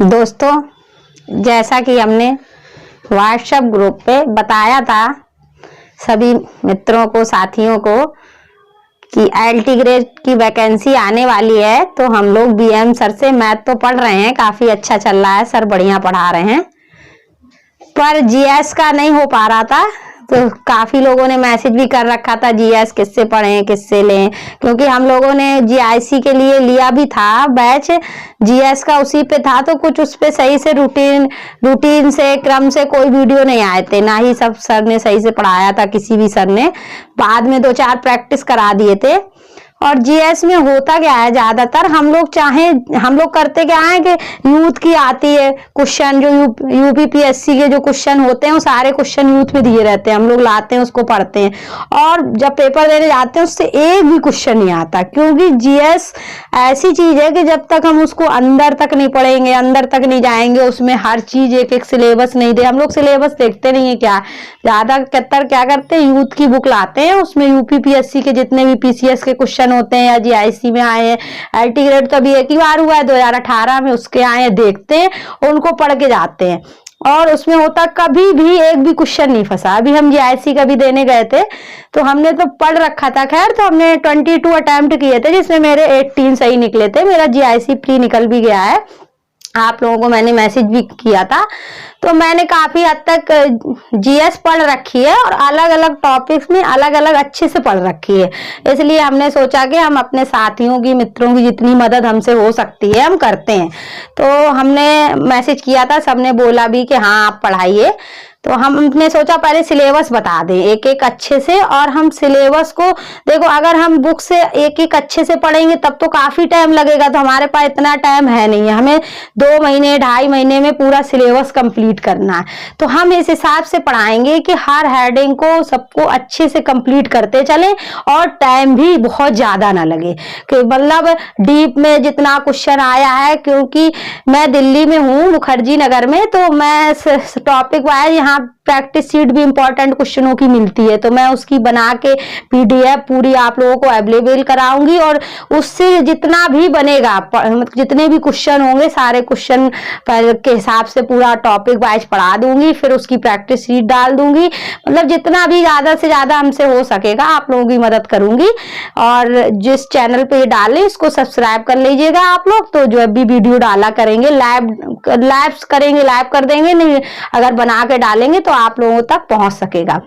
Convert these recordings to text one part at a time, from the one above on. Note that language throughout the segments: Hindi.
दोस्तों, जैसा कि हमने व्हाट्सएप ग्रुप पे बताया था सभी मित्रों को, साथियों को कि एलटी ग्रेड की वैकेंसी आने वाली है, तो हम लोग बीएम सर से मैथ तो पढ़ रहे हैं, काफी अच्छा चल रहा है, सर बढ़िया पढ़ा रहे हैं, पर जीएस का नहीं हो पा रहा था। तो काफी लोगों ने मैसेज भी कर रखा था जीएस किससे पढ़ें, किससे लें, क्योंकि हम लोगों ने जीआईसी के लिए लिया भी था बैच, जीएस का उसी पे था, तो कुछ उस पे सही से रूटीन से, क्रम से कोई वीडियो नहीं आए थे, ना ही सब सर ने सही से पढ़ाया था, किसी भी सर ने। बाद में 2-4 प्रैक्टिस करा दिए थे। और जीएस में होता क्या है, ज्यादातर हम लोग करते क्या है कि यूथ की आती है क्वेश्चन, जो यूपीपीएससी के जो क्वेश्चन होते हैं वो सारे क्वेश्चन यूथ में दिए रहते हैं, हम लोग लाते हैं, उसको पढ़ते हैं, और जब पेपर देने जाते हैं उससे एक भी क्वेश्चन नहीं आता, क्योंकि जीएस ऐसी चीज है कि जब तक हम उसको अंदर तक नहीं पढ़ेंगे, अंदर तक नहीं जाएंगे, उसमें हर चीज एक सिलेबस नहीं दे, हम लोग सिलेबस देखते नहीं है, क्या ज्यादातर क्या करते हैं, यूथ की बुक लाते हैं, उसमें यूपीपीएससी के जितने भी पीसीएस के क्वेश्चन होते हैं या जीआईसी में आए हैं, एलटी ग्रेड का भी एक ही बार हुआ है 2018 में, उसके आए हैं, देखते हैं, उनको पढ़ के जाते हैं, और उसमें होता कभी भी एक भी क्वेश्चन नहीं फंसा। अभी हम जीआईसी का भी देने गए थे, तो हमने तो पढ़ रखा था, खैर, तो हमने 22 अटेम्प्ट किए थे, जिसमें मेरे 18 सही निकले थे, मेरा जीआईसी प्री निकल भी गया है, आप लोगों को मैंने मैसेज भी किया था। तो मैंने काफी हद तक जीएस पढ़ रखी है, और अलग अलग टॉपिक्स में अलग अलग अच्छे से पढ़ रखी है, इसलिए हमने सोचा कि हम अपने साथियों की, मित्रों की जितनी मदद हमसे हो सकती है हम करते हैं। तो हमने मैसेज किया था, सबने बोला भी कि हाँ आप पढ़ाइए, तो हमने सोचा पहले सिलेबस बता दें एक एक अच्छे से, और हम सिलेबस को देखो, अगर हम बुक से एक एक अच्छे से पढ़ेंगे तब तो काफी टाइम लगेगा, तो हमारे पास इतना टाइम है नहीं है, हमें 2 महीने 2.5 महीने में पूरा सिलेबस कंप्लीट करना है। तो हम इस हिसाब से पढ़ाएंगे कि हर हेडिंग को सबको अच्छे से कंप्लीट करते चलें, और टाइम भी बहुत ज्यादा ना लगे, कि मतलब डीप में जितना क्वेश्चन आया है, क्योंकि मैं दिल्ली में हूँ, मुखर्जी नगर में, तो मैं टॉपिक वाइज यहाँ प्रैक्टिस शीट भी इंपॉर्टेंट क्वेश्चनों की मिलती है, तो मैं उसकी बना के पीडीएफ पूरी आप लोगों को अवेलेबल कराऊंगी, और उससे जितना भी बनेगा, जितने भी क्वेश्चन होंगे, सारे क्वेश्चन के हिसाब से पूरा टॉपिक वाइज पढ़ा दूंगी, फिर उसकी प्रैक्टिस शीट डाल दूंगी, मतलब जितना भी ज्यादा से ज्यादा हमसे हो सकेगा आप लोगों की मदद करूंगी। और जिस चैनल पे डाले इसको सब्सक्राइब कर लीजिएगा आप लोग, तो जो भी वीडियो डाला करेंगे, लाइव करेंगे, लाइव कर देंगे, नहीं अगर बना के डालेंगे तो आप लोगों तक पहुंच सकेगा।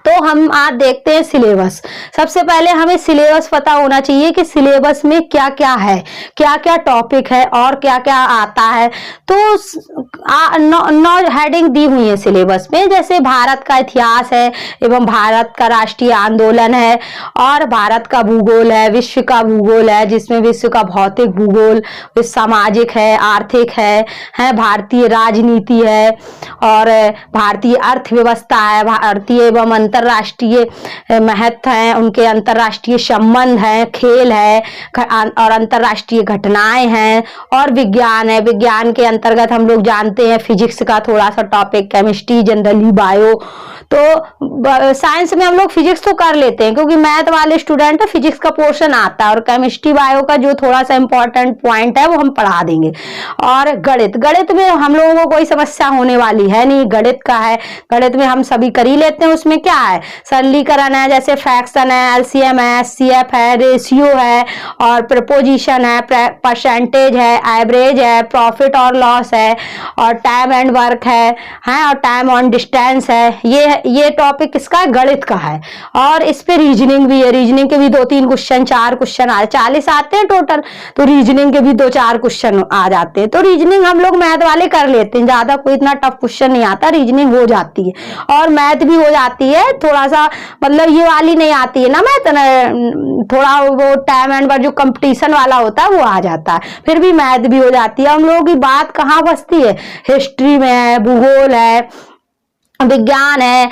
तो हम आज देखते हैं सिलेबस। सबसे पहले हमें सिलेबस पता होना चाहिए कि सिलेबस में क्या क्या है, क्या क्या टॉपिक है, और क्या क्या आता है। तो 9 हेडिंग दी हुई है सिलेबस में, जैसे भारत का इतिहास है, एवं भारत का राष्ट्रीय आंदोलन है, और भारत का भूगोल है, विश्व का भूगोल है, जिसमें विश्व का भौतिक भूगोल, सामाजिक है, आर्थिक है, भारतीय राजनीति है, और भारतीय अर्थव्यवस्था है, भारतीय एवं अंतरराष्ट्रीय महत्व है, उनके अंतरराष्ट्रीय संबंध है, खेल है, और अंतरराष्ट्रीय घटनाएं हैं, और विज्ञान है। विज्ञान के अंतर्गत हम लोग जानते हैं फिजिक्स का थोड़ा सा टॉपिक, केमिस्ट्री, जनरली बायो। तो साइंस में हम लोग फिजिक्स तो कर लेते हैं, क्योंकि मैथ वाले स्टूडेंट है, फिजिक्स का पोर्शन आता है, और केमिस्ट्री बायो का जो थोड़ा सा इंपॉर्टेंट पॉइंट है वो हम पढ़ा देंगे। और गणित में हम लोगों को कोई समस्या होने वाली है नहीं, गणित का है, गणित में हम सभी कर ही लेते हैं। उसमें क्या है, सरलीकरण है, जैसे फ्रैक्शन है, एलसीएम है, एचसीएफ है, रेशियो है, और प्रपोजिशन है, परसेंटेज है, एवरेज है, प्रॉफिट और लॉस है, और टाइम एंड वर्क है, और टाइम ऑन डिस्टेंस है। ये टॉपिक किसका, गणित का है। और इस पे रीजनिंग भी है, रीजनिंग के भी 2-3 क्वेश्चन, 4 क्वेश्चन आए, 40 आते हैं टोटल, तो रीजनिंग के भी 2-4 क्वेश्चन आ जाते हैं। तो रीजनिंग हम लोग मैथ वाले कर लेते हैं, ज्यादा कोई इतना टफ क्वेश्चन नहीं आता, रीजनिंग हो जाती है, और मैथ भी हो जाती है, थोड़ा सा, मतलब ये वाली नहीं आती है ना मैथ, थोड़ा वो टाइम एंड वर्क जो कंपटीशन वाला होता है वो आ जाता है, फिर भी मैथ भी हो जाती है। हम लोगों की बात कहाँ फंसती है, हिस्ट्री में है, भूगोल है, विज्ञान है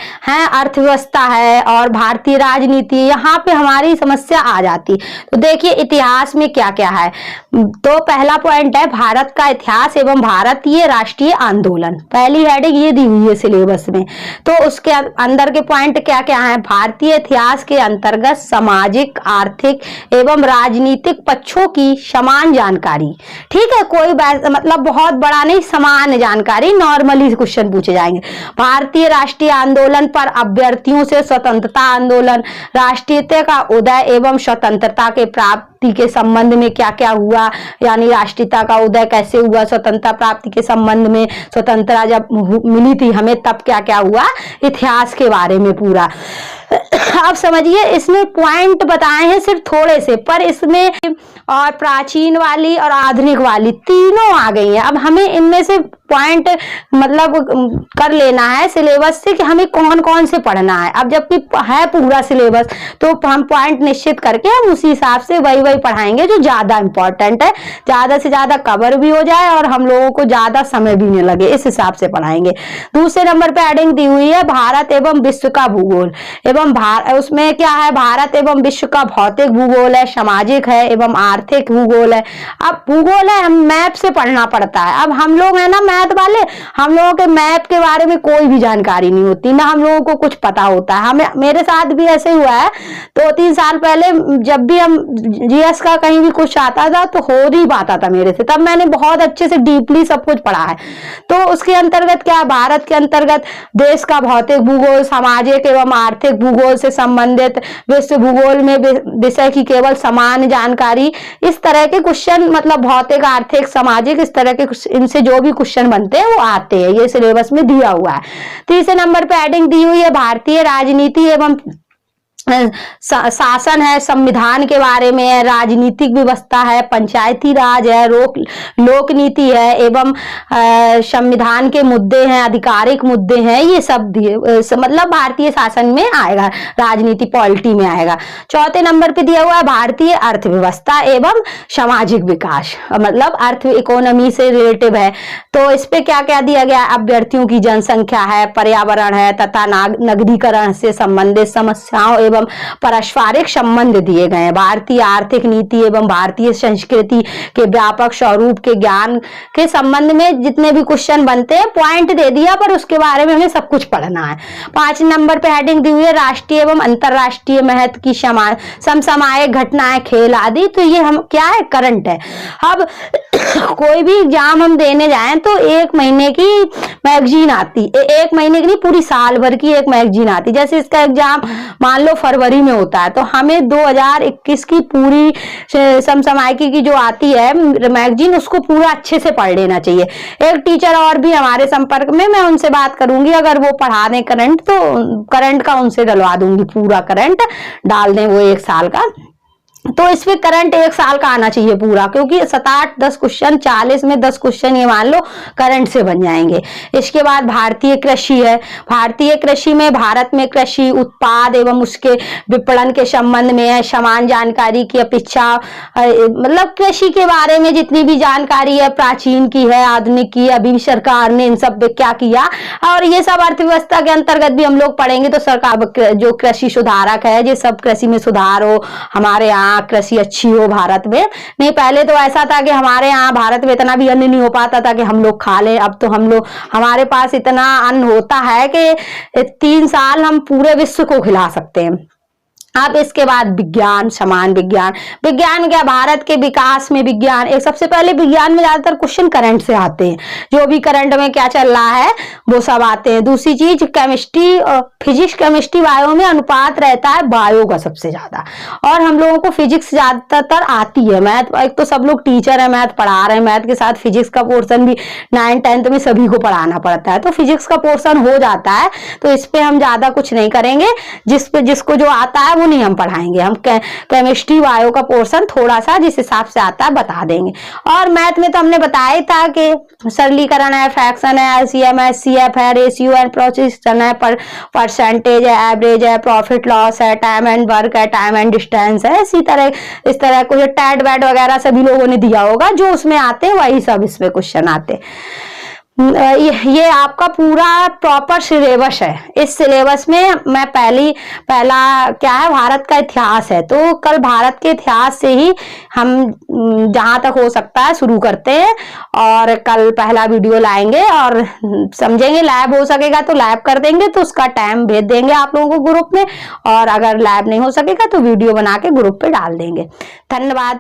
अर्थव्यवस्था है और भारतीय राजनीति, यहाँ पे हमारी समस्या आ जाती। तो देखिए इतिहास में क्या क्या है। तो पहला पॉइंट है भारत का इतिहास एवं भारतीय राष्ट्रीय आंदोलन, पहली हेडिंग ये दी हुई है सिलेबस में। तो उसके अंदर के पॉइंट क्या क्या है। भारतीय इतिहास के अंतर्गत सामाजिक, आर्थिक एवं राजनीतिक पक्षों की समान जानकारी। ठीक है, कोई मतलब बहुत बड़ा नहीं, समान जानकारी, नॉर्मली क्वेश्चन पूछे जाएंगे। भारतीय राष्ट्रीय आंदोलन पर अभ्यर्थियों से स्वतंत्रता आंदोलन, राष्ट्रीयता का उदय एवं स्वतंत्रता के प्राप्ति के संबंध में क्या क्या हुआ, यानी राष्ट्रीयता का उदय कैसे हुआ, स्वतंत्रता प्राप्ति के संबंध में, स्वतंत्रता जब मिली थी हमें तब क्या क्या हुआ, इतिहास के बारे में पूरा। आप समझिए इसमें पॉइंट बताए हैं सिर्फ थोड़े से, पर इसमें और प्राचीन वाली और आधुनिक वाली तीनों आ गई हैं। अब हमें इनमें से पॉइंट मतलब कर लेना है सिलेबस से कि हमें कौन कौन से पढ़ना है। अब जबकि है पूरा सिलेबस तो हम पॉइंट निश्चित करके हम उसी हिसाब से वही पढ़ाएंगे जो ज्यादा इंपॉर्टेंट है, ज्यादा से ज्यादा कवर भी हो जाए और हम लोगों को ज्यादा समय भी नहीं लगे, इस हिसाब से पढ़ाएंगे। दूसरे नंबर पे हेडिंग दी हुई है भारत एवं विश्व का भूगोल एवं उसमें क्या है, भारत एवं विश्व का भौतिक भूगोल है, सामाजिक है एवं आर्थिक भूगोल है। अब भूगोल है, हम मैप से पढ़ना पड़ता है। अब हम लोग है ना मैथ वाले, हम लोगों के मैप के बारे में कोई भी जानकारी नहीं होती, ना हम लोगों को कुछ पता होता है। हमें, मेरे साथ भी ऐसे हुआ है, 2-3 साल पहले जब भी हम जीएस का कहीं भी कुछ आता था तो हो नहीं पाता था मेरे से, तब मैंने बहुत अच्छे से डीपली सब कुछ पढ़ा है। तो उसके अंतर्गत क्या, भारत के अंतर्गत देश का भौतिक भूगोल, सामाजिक एवं आर्थिक भूगोल से संबंधित, विश्व भूगोल में विषय की केवल समान जानकारी, इस तरह के क्वेश्चन, मतलब भौतिक, आर्थिक, सामाजिक, इस तरह के इनसे जो भी क्वेश्चन बनते हैं वो आते हैं, ये सिलेबस में दिया हुआ है। तीसरे नंबर पे हेडिंग दी हुई है भारतीय राजनीति एवं शासन है, संविधान के बारे में है, राजनीतिक व्यवस्था है, पंचायती राज है, लोक नीति है एवं संविधान के मुद्दे हैं, आधिकारिक मुद्दे हैं, ये सब दिए, मतलब भारतीय शासन में आएगा, राजनीति पॉलिटी में आएगा। चौथे नंबर पे दिया हुआ है भारतीय अर्थव्यवस्था एवं सामाजिक विकास, मतलब अर्थ इकोनॉमी से रिलेटिव है। तो इस पे क्या क्या दिया गया, अभ्यर्थियों की जनसंख्या है, पर्यावरण है तथा नगरीकरण से संबंधित समस्याओं एवं पारस्परिक संबंध दिए गए हैं। भारतीय आर्थिक नीति एवं भारतीय संस्कृति के व्यापक स्वरूप के ज्ञान के संबंध में जितने भी क्वेश्चन बनते हैं पॉइंट दे दिया, पर उसके बारे में हमें सब कुछ पढ़ना है। 5 नंबर पे हेडिंग दी हुई है राष्ट्रीय एवं अंतरराष्ट्रीय महत्व की समसामयिक घटनाएं, खेल आदि। तो ये हम क्या है, करंट है। अब कोई भी एग्जाम हम देने जाएं तो 1 महीने की मैगजीन आती, 1 महीने की नहीं, पूरी साल भर की एक मैगजीन आती। जैसे इसका एग्जाम मान लो फरवरी में होता है, तो हमें 2021 की पूरी समसामयिकी की जो आती है मैगजीन, उसको पूरा अच्छे से पढ़ लेना चाहिए। एक टीचर और भी हमारे संपर्क में, मैं उनसे बात करूंगी, अगर वो पढ़ा दें करंट तो करंट का उनसे डलवा दूंगी, पूरा करंट डाल दें वो 1 साल का। तो इसमें करंट 1 साल का आना चाहिए पूरा, क्योंकि 7-8-10 क्वेश्चन, 40 में 10 क्वेश्चन ये मान लो करंट से बन जाएंगे। इसके बाद भारतीय कृषि है। भारतीय कृषि में भारत में कृषि उत्पाद एवं उसके विपणन के संबंध में है, समान जानकारी की अपेक्षा, मतलब कृषि के बारे में जितनी भी जानकारी है, प्राचीन की है, आधुनिक की, अभी सरकार ने इन सब पे क्या किया, और ये सब अर्थव्यवस्था के अंतर्गत भी हम लोग पढ़ेंगे। तो सरकार जो कृषि सुधारक है, ये सब कृषि में सुधार हो, हमारे यहाँ कृषि अच्छी हो भारत में। नहीं, पहले तो ऐसा था कि हमारे यहाँ भारत में इतना भी अन्न नहीं हो पाता था कि हम लोग खा लें। अब तो हमारे पास इतना अन्न होता है कि 3 साल हम पूरे विश्व को खिला सकते हैं। अब इसके बाद विज्ञान, समान विज्ञान। विज्ञान क्या, भारत के विकास में विज्ञान। एक सबसे पहले विज्ञान में ज्यादातर क्वेश्चन करंट से आते हैं, जो भी करंट में क्या चल रहा है वो सब आते हैं। दूसरी चीज केमिस्ट्री, फिजिक्स, केमिस्ट्री, बायो में अनुपात रहता है बायो का सबसे ज्यादा, और हम लोगों को फिजिक्स ज्यादातर आती है। मैथ, एक तो सब लोग टीचर है, मैथ पढ़ा रहे हैं, मैथ के साथ फिजिक्स का पोर्शन भी 9th-10th में सभी को पढ़ाना पड़ता है, तो फिजिक्स का पोर्शन हो जाता है। तो इस पे हम ज्यादा कुछ नहीं करेंगे, जिसको जो आता है वो नहीं हम पढ़ाएंगे। हम केमिस्ट्री, बायो का पोर्शन थोड़ा सा जिस हिसाब से आता है बता देंगे। और मैथ में तो हमने बताया था कि सरलीकरण है, फ्रैक्शन है, LCM है, CF है, रेशियो है, प्रोपोर्शन है, परसेंटेज है, एवरेज है, प्रॉफिट लॉस है, टाइम एंड वर्क है, टाइम एंड डिस्टेंस है, इस तरह कुछ टैट वैट वगैरह सभी लोगों ने दिया होगा, जो उसमें आते हैं वही सब इसमें क्वेश्चन आते हैं। ये आपका पूरा प्रॉपर सिलेबस है। इस सिलेबस में मैं पहला क्या है, भारत का इतिहास है, तो कल भारत के इतिहास से ही हम जहां तक हो सकता है शुरू करते हैं, और कल पहला वीडियो लाएंगे और समझेंगे। लैब हो सकेगा तो लैब कर देंगे, तो उसका टाइम भेज देंगे आप लोगों को ग्रुप में, और अगर लैब नहीं हो सकेगा तो वीडियो बना के ग्रुप पे डाल देंगे। धन्यवाद।